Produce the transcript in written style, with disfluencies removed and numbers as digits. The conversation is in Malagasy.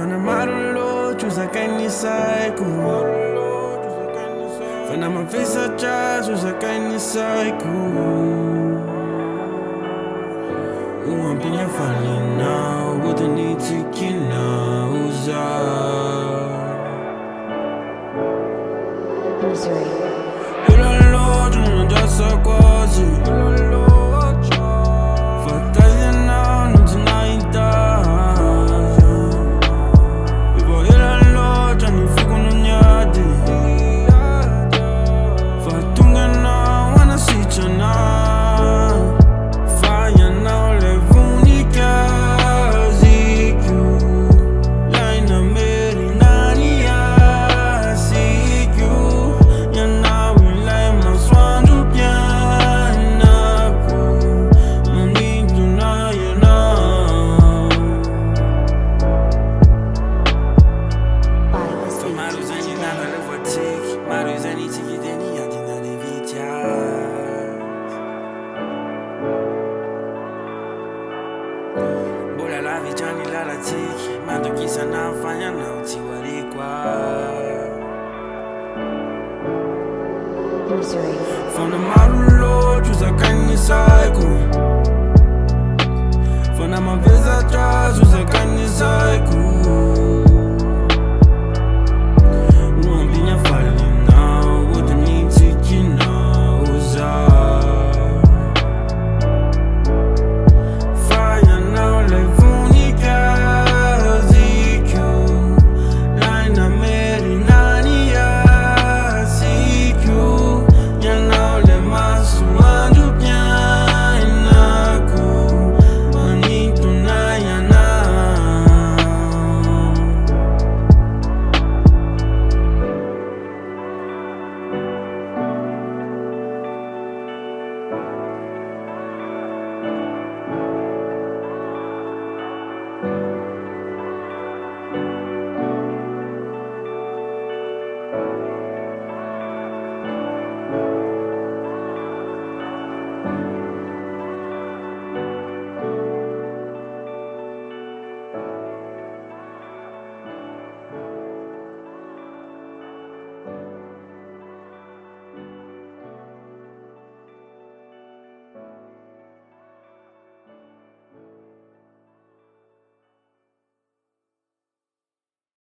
Fana marulo, chusa kani psycho. Fana mafisa cha, chusa kani psycho. Uampinya fali now, with a need to kina uza. Ulalo, juna jasa kwazi. Fantasia now, nuntina ita. Bola la vijani la latiki, madukisa na fanya na utiwarikwa. From the marulo, choose a kani psycho.